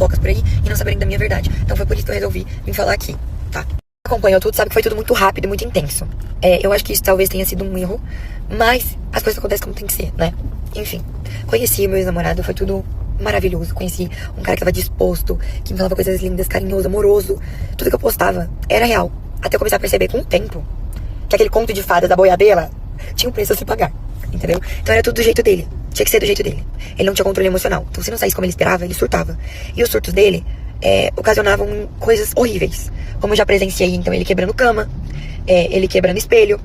fofocas por aí e não saberem da minha verdade. Então foi por isso que eu resolvi vir falar aqui, tá? Acompanhou tudo, sabe que foi tudo muito rápido e muito intenso. Eu acho que isso talvez tenha sido um erro, mas as coisas acontecem como tem que ser, né? Enfim, conheci meu ex-namorado, foi tudo maravilhoso. Conheci um cara que tava disposto, que me falava coisas lindas, carinhoso, amoroso. Tudo que eu postava era real. Até eu começar a perceber com o tempo que aquele conto de fadas da boiadeira tinha um preço a se pagar, entendeu? Então era tudo do jeito dele, tinha que ser do jeito dele. Ele não tinha controle emocional, então se não saísse como ele esperava, ele surtava. E os surtos dele ocasionavam coisas horríveis, como eu já presenciei, então ele quebrando cama, ele quebrando espelho,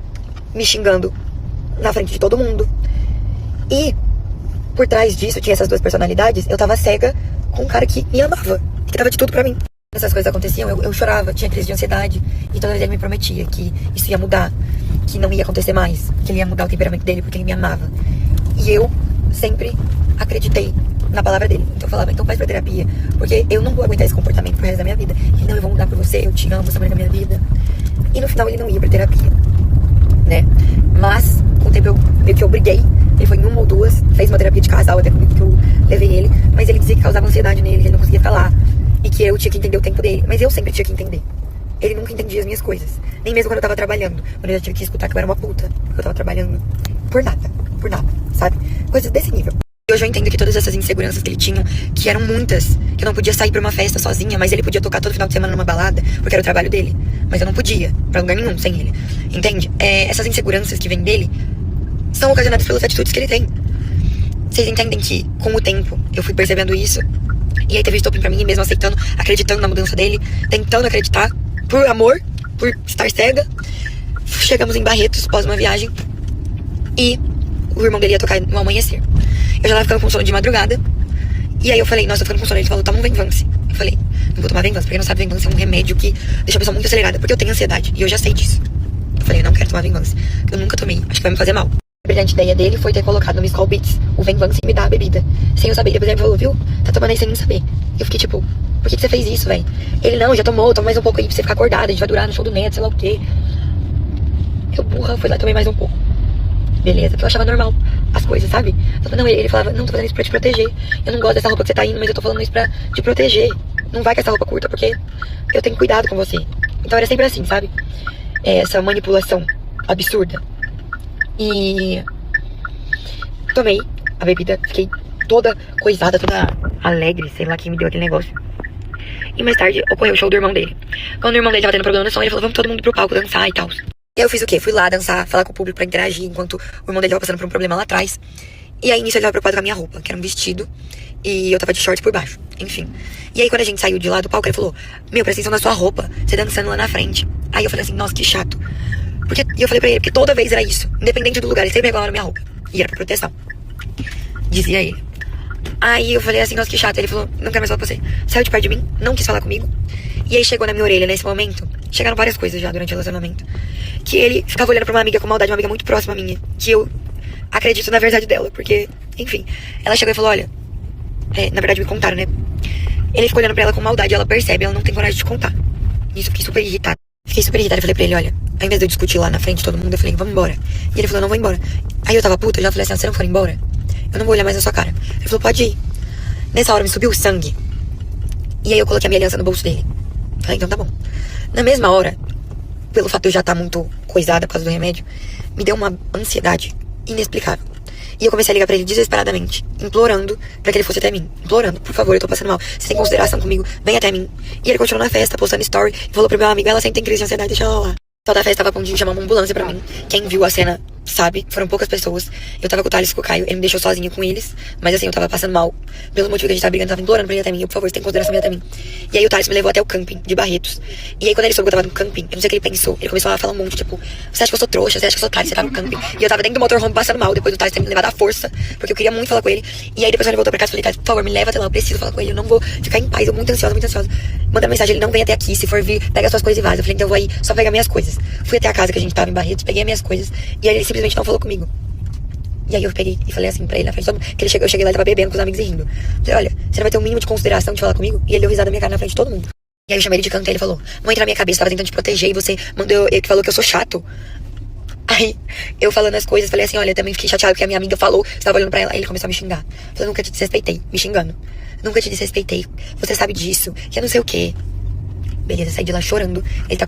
me xingando na frente de todo mundo. E por trás disso, tinha essas duas personalidades, eu tava cega com um cara que me amava, que dava de tudo pra mim. Essas coisas aconteciam, eu chorava, tinha crise de ansiedade, e toda vez ele me prometia que isso ia mudar, que não ia acontecer mais, que ele ia mudar o temperamento dele porque ele me amava. E eu sempre acreditei na palavra dele. Então eu falava, então faz pra terapia, porque eu não vou aguentar esse comportamento pro resto da minha vida. E não, eu vou mudar por você, eu te amo, você é a minha vida. E no final ele não ia pra terapia, né? Mas, com o tempo eu meio que obriguei. Ele foi em uma ou duas, fez uma terapia de casal até comigo que eu levei ele. Mas ele dizia que causava ansiedade nele, que ele não conseguia falar. E que eu tinha que entender o tempo dele. Mas eu sempre tinha que entender. Ele nunca entendia as minhas coisas. Nem mesmo quando eu tava trabalhando. Quando eu já tive que escutar que eu era uma puta. Porque eu tava trabalhando por nada, sabe? Coisas desse nível. E hoje eu entendo que todas essas inseguranças que ele tinha, que eram muitas, que eu não podia sair pra uma festa sozinha, mas ele podia tocar todo final de semana numa balada, porque era o trabalho dele. Mas eu não podia, pra lugar nenhum, sem ele. Entende? Essas inseguranças que vêm dele são ocasionadas pelas atitudes que ele tem. Vocês entendem que, com o tempo, eu fui percebendo isso. E aí teve estopim pra mim, mesmo aceitando, acreditando na mudança dele, tentando acreditar, por amor, por estar cega. Chegamos em Barretos, após uma viagem, e o irmão dele ia tocar no amanhecer. Eu já tava ficando com sono de madrugada, e aí eu falei, nossa, eu tô ficando com sono. Ele falou, toma um Venvance. Eu falei, não vou tomar Venvance, porque não sabe, Venvance é um remédio que deixa a pessoa muito acelerada, porque eu tenho ansiedade, e eu já sei disso. Eu falei, não quero tomar Venvance, eu nunca tomei, acho que vai me fazer mal. A brilhante ideia dele foi ter colocado no Miss Call Beats o Venvance e me dar a bebida, sem eu saber. E depois ele falou, viu, tá tomando aí sem nem saber. Eu fiquei tipo, por que você fez isso, velho? Ele, não, já tomou, toma mais um pouco aí pra você ficar acordada, a gente vai durar no show do Neto, sei lá o quê. Eu, burra, fui lá e tomei mais um pouco. Beleza, porque eu achava normal as coisas, sabe? Não, ele falava, não, tô fazendo isso pra te proteger. Eu não gosto dessa roupa que você tá indo, mas eu tô falando isso pra te proteger. Não vai com essa roupa curta, porque eu tenho cuidado com você. Então era sempre assim, sabe? Essa manipulação absurda. E tomei a bebida, fiquei toda coisada, toda alegre, sei lá quem me deu aquele negócio. E mais tarde ocorreu o show do irmão dele. Quando o irmão dele tava tendo problema no som, ele falou, vamos todo mundo pro palco dançar e tal. E aí eu fiz o quê? Fui lá dançar, falar com o público pra interagir, enquanto o irmão dele tava passando por um problema lá atrás. E aí nisso ele tava preocupado com a minha roupa, que era um vestido, e eu tava de shorts por baixo, enfim. E aí quando a gente saiu de lá do palco, ele falou, meu, presta atenção na sua roupa, você dançando lá na frente. Aí eu falei assim, nossa, que chato. E eu falei pra ele, porque toda vez era isso, independente do lugar, ele sempre reclamava na minha roupa. E era por proteção, dizia ele. Aí eu falei assim, nossa, que chato. Ele falou, não quero mais falar com você. Saiu de perto de mim, não quis falar comigo. E aí chegou na minha orelha, nesse momento, chegaram várias coisas já durante o relacionamento, que ele ficava olhando pra uma amiga com maldade, uma amiga muito próxima minha, que eu acredito na verdade dela, porque, enfim. Ela chegou e falou, olha, na verdade me contaram, né? Ele ficou olhando pra ela com maldade, ela percebe, ela não tem coragem de contar. Nisso eu fiquei super irritada. Eu falei pra ele, olha, ao invés de eu discutir lá na frente de todo mundo, eu falei, vamos embora. E ele falou, não vou embora. Aí eu tava puta, eu já falei assim, se não for embora, eu não vou olhar mais na sua cara. Ele falou, pode ir. Nessa hora me subiu o sangue. E aí eu coloquei a minha aliança no bolso dele. Falei, então tá bom. Na mesma hora, pelo fato de eu já estar muito coisada por causa do remédio, me deu uma ansiedade inexplicável. E eu comecei a ligar pra ele desesperadamente, implorando pra que ele fosse até mim. Implorando, por favor, eu tô passando mal. Você tem consideração comigo, vem até mim. E ele continuou na festa, postando story, e falou pro meu amigo, ela sempre tem crise de ansiedade, deixa ela lá. Toda a festa tava a ponto de chamar uma ambulância pra mim. Quem viu a cena sabe, foram poucas pessoas. Eu tava com o Thales e com o Caio, ele me deixou sozinho com eles. Mas assim, eu tava passando mal. Pelo motivo que a gente tava brigando, eu tava implorando pra ele ir até mim. Eu, por favor, você tem consideração, vem até mim. E aí o Thales me levou até o camping de Barretos. E aí quando ele soube que eu tava no camping, eu não sei o que ele pensou. Ele começou a falar um monte, tipo, você acha que eu sou trouxa? Você acha que eu sou Thales? Você tá no camping. E eu tava dentro do motorhome passando mal, depois do Thales ter me levado à força, porque eu queria muito falar com ele. E aí depois ele voltou pra casa e falei, Thales, por favor, me leva até lá, eu preciso falar com ele, eu não vou ficar em paz, eu muito ansiosa, muito ansiosa. Manda mensagem, ele não vem até aqui, se for vir, pega as suas coisas e vaza. Eu falei, então eu vou aí, só pegar minhas coisas. Fui até a casa que a gente tava em Barretos, peguei as minhas coisas, e aí ele simplesmente não falou comigo. E aí eu peguei e falei assim pra ele na frente de todo mundo, que eu cheguei lá e tava bebendo com os amigos e rindo. Falei, olha, você não vai ter um mínimo de consideração de falar comigo? E ele deu risada na minha cara na frente de todo mundo. E aí eu chamei ele de canto e ele falou, não entra na minha cabeça, tava tentando te proteger e você mandou, ele falou que eu sou chato. Aí eu falando as coisas, falei assim, olha, eu também fiquei chateada porque a minha amiga falou, você tava olhando pra ela, aí ele começou a me xingar. Falei, nunca te desrespeitei, me xingando. nunca te desrespeitei, você sabe disso, que eu não sei o quê. Beleza, saí de lá chorando. Ele tá